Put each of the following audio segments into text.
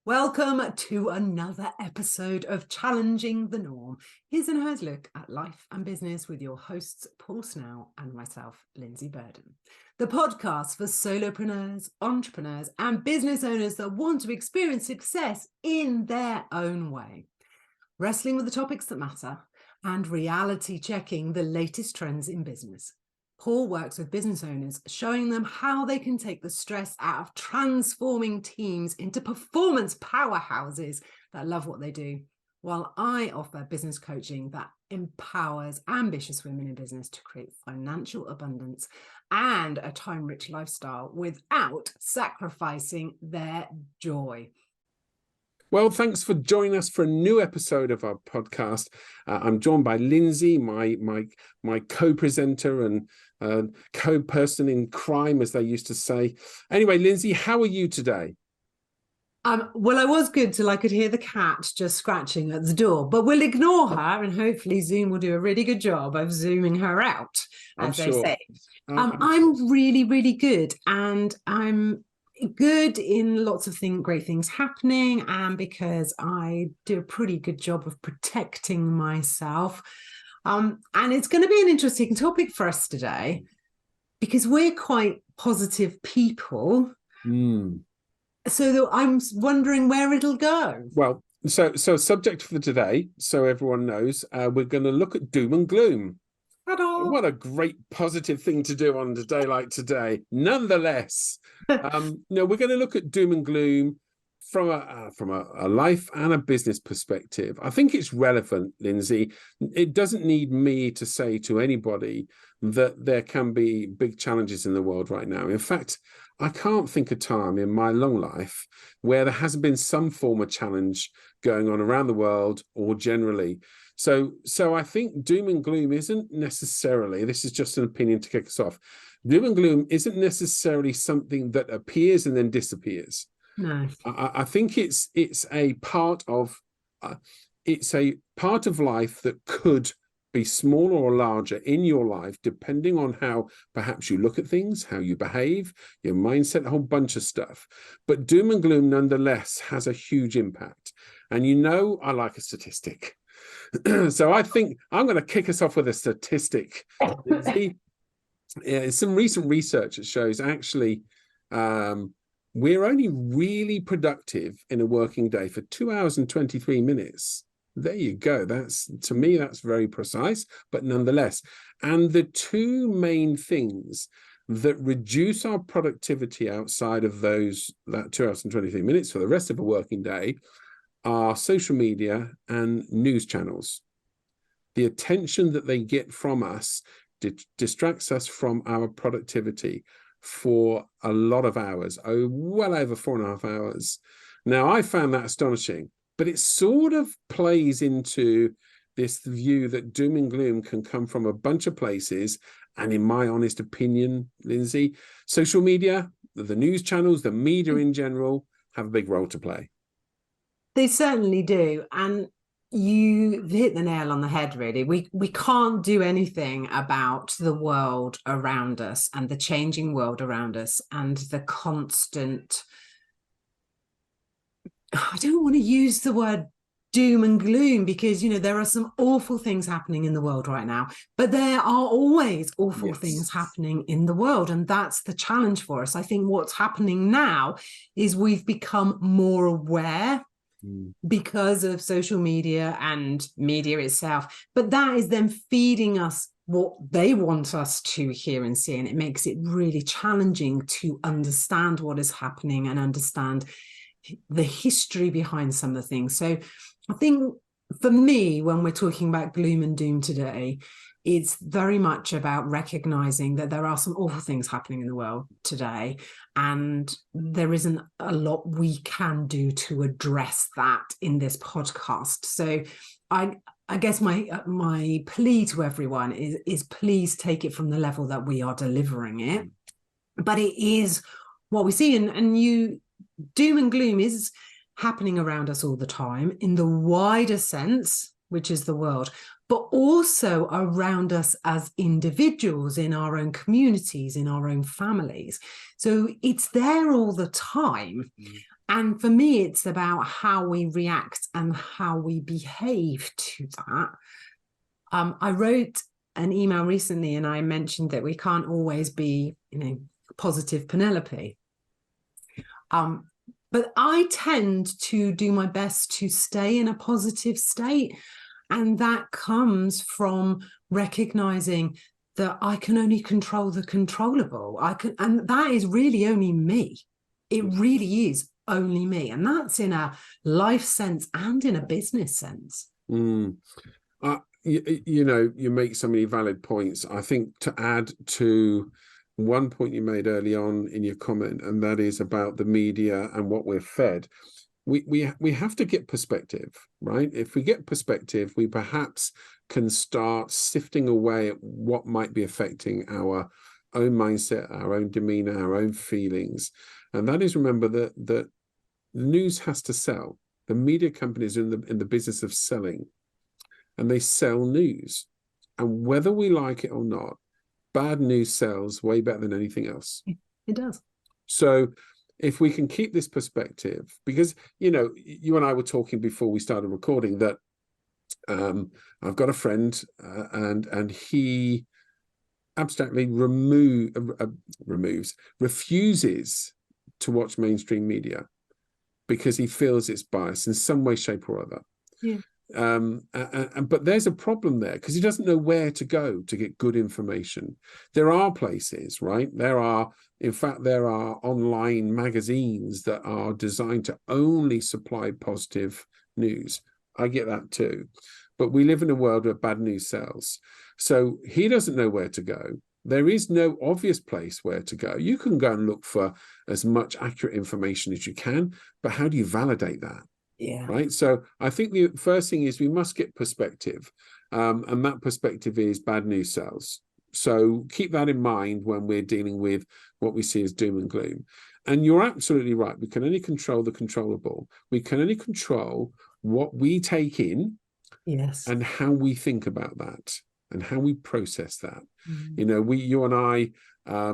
Welcome to another episode of Challenging the Norm. His and hers look at life and business with your hosts, Paul Snell and myself, Lindsay Burden. The podcast for solopreneurs, entrepreneurs, and business owners that want to experience success in their own way. Wrestling with the topics that matter and reality checking the latest trends in business. Paul works with business owners, showing them how they can take the stress out of transforming teams into performance powerhouses that love what they do, while I offer business coaching that empowers ambitious women in business to create financial abundance and a time-rich lifestyle without sacrificing their joy. Well, thanks for joining us for a new episode of our podcast. I'm joined by Lindsay, my co-presenter and co-person in crime, as they used to say. Anyway, Lindsay, how are you today? Well, I was good till I could hear the cat just scratching at the door, but we'll ignore her and hopefully Zoom will do a really good job of zooming her out, as they say. I'm really, really good, and I'm good in lots of great things happening, and because I do a pretty good job of protecting myself. And it's going to be an interesting topic for us today because we're quite positive people. So I'm wondering where it'll go. Well, so subject for today, so everyone knows, we're going to look at doom and gloom. What a great positive thing to do on a day like today. Nonetheless, we're going to look at doom and gloom from a life and a business perspective. I think it's relevant, Lindsay. It doesn't need me to say to anybody that there can be big challenges in the world right now. In fact, I can't think of time in my long life where there hasn't been some form of challenge going on around the world or generally. So I think doom and gloom isn't necessarily, this is just an opinion to kick us off, doom and gloom isn't necessarily something that appears and then disappears. No. I think it's a part of life that could be smaller or larger in your life, depending on how perhaps you look at things, how you behave, your mindset, a whole bunch of stuff. But doom and gloom nonetheless has a huge impact. And I like a statistic. So I think I'm going to kick us off with a statistic. Some recent research that shows actually we're only really productive in a working day for 2 hours and 23 minutes. There you go. To me, that's very precise, but nonetheless. And the two main things that reduce our productivity outside of that 2 hours and 23 minutes for the rest of a working day are social media and news channels. The attention that they get from us distracts us from our productivity for a lot of hours, well over 4.5 hours. Now, I found that astonishing, but it sort of plays into this view that doom and gloom can come from a bunch of places. And in my honest opinion, Lindsay, social media, the news channels, the media in general have a big role to play. They certainly do. And you hit the nail on the head, really. We can't do anything about the world around us and the changing world around us and the constant, I don't want to use the word doom and gloom because, there are some awful things happening in the world right now, but there are always awful things happening in the world. And that's the challenge for us. I think what's happening now is we've become more aware because of social media and media itself, but that is then feeding us what they want us to hear and see, and it makes it really challenging to understand what is happening and understand the history behind some of the things. So I think for me, when we're talking about gloom and doom today, it's very much about recognizing that there are some awful things happening in the world today, and there isn't a lot we can do to address that in this podcast. So I guess my plea to everyone is please take it from the level that we are delivering it. But it is what we see, and doom and gloom is happening around us all the time in the wider sense, which is the world, but also around us as individuals in our own communities, in our own families. So it's there all the time. And for me, it's about how we react and how we behave to that. I wrote an email recently and I mentioned that we can't always be, positive Penelope. But I tend to do my best to stay in a positive state. And that comes from recognizing that I can only control the controllable. And that is really only me. It really is only me. And that's in a life sense and in a business sense. You make so many valid points. I think to add to one point you made early on in your comment, and that is about the media and what we're fed. We have to get perspective, right? If we get perspective, we perhaps can start sifting away at what might be affecting our own mindset, our own demeanor, our own feelings. And that is, remember that news has to sell. The media companies are in the business of selling, and they sell news. And whether we like it or not, bad news sells way better than anything else. It does. So if we can keep this perspective, because, you and I were talking before we started recording that I've got a friend and he abstractly refuses to watch mainstream media because he feels it's biased in some way, shape or other. Yeah. But there's a problem there because he doesn't know where to go to get good information. There are places, right? In fact, there are online magazines that are designed to only supply positive news. I get that too. But we live in a world where bad news sells. So he doesn't know where to go. There is no obvious place where to go. You can go and look for as much accurate information as you can, but how do you validate that? Yeah. Right. So I think the first thing is we must get perspective. And that perspective is bad news sells. So keep that in mind when we're dealing with what we see as doom and gloom. And you're absolutely right. We can only control the controllable. We can only control what we take in. Yes. And how we think about that and how we process that. You and I,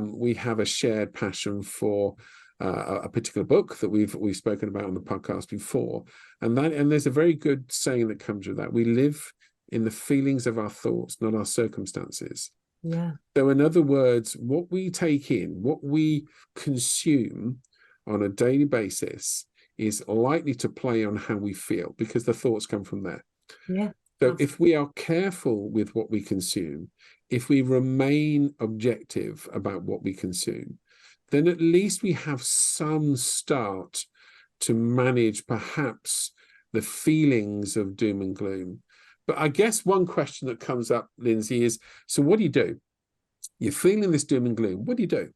we have a shared passion for a particular book that we've spoken about on the podcast before, and there's a very good saying that comes with that. We live in the feelings of our thoughts, not our circumstances. Yeah. So in other words, what we take in, what we consume on a daily basis is likely to play on how we feel because the thoughts come from there. Yeah. So if we are careful with what we consume, if we remain objective about what we consume, then at least we have some start to manage perhaps the feelings of doom and gloom. But I guess one question that comes up, Lindsay, is, so what do you do? You're feeling this doom and gloom. What do you do?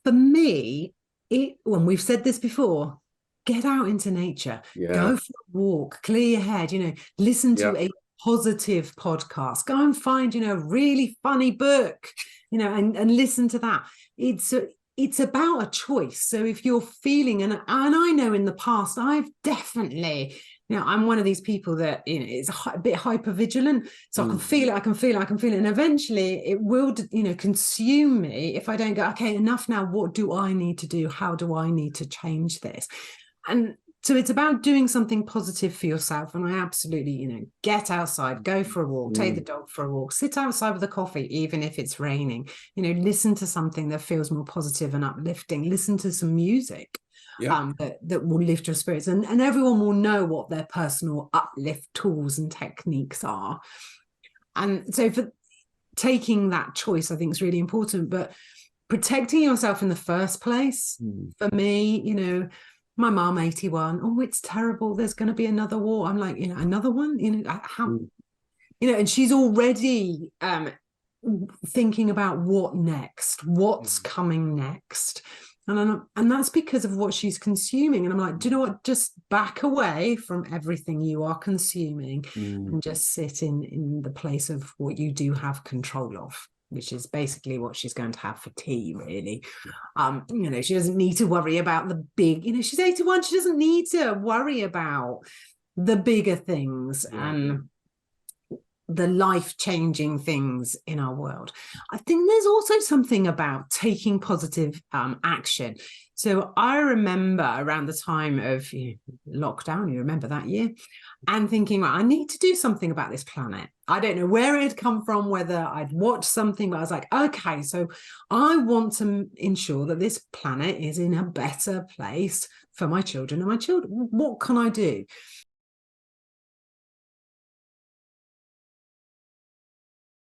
For me, when we've said this before, get out into nature, go for a walk, clear your head, listen to a positive podcast, go and find, a really funny book, and listen to that. It's about a choice. So if you're feeling, and I know in the past, I've definitely, I'm one of these people that, is a bit hypervigilant. So I can feel it. And eventually it will, consume me if I don't go, okay, enough now. What do I need to do? How do I need to change this? And so it's about doing something positive for yourself. And I absolutely, get outside, go for a walk, take the dog for a walk, sit outside with a coffee, even if it's raining, listen to something that feels more positive and uplifting, listen to some music that will lift your spirits. And everyone will know what their personal uplift tools and techniques are. And so for taking that choice, I think is really important, but protecting yourself in the first place, for me, my mom, 81, oh, it's terrible, there's going to be another war. I'm like, another one, and she's already thinking about what next, what's coming next. And that's because of what she's consuming. And I'm like, do you know what? Just back away from everything you are consuming and just sit in the place of what you do have control of, which is basically what she's going to have for tea, really. She doesn't need to worry about the big, she's 81, she doesn't need to worry about the bigger things and the life-changing things in our world. I think there's also something about taking positive action. So I remember around the time of lockdown, you remember that year, and thinking, well, I need to do something about this planet. I don't know where it had come from, whether I'd watched something, but I was like, okay, so I want to ensure that this planet is in a better place for my children and my children. What can I do?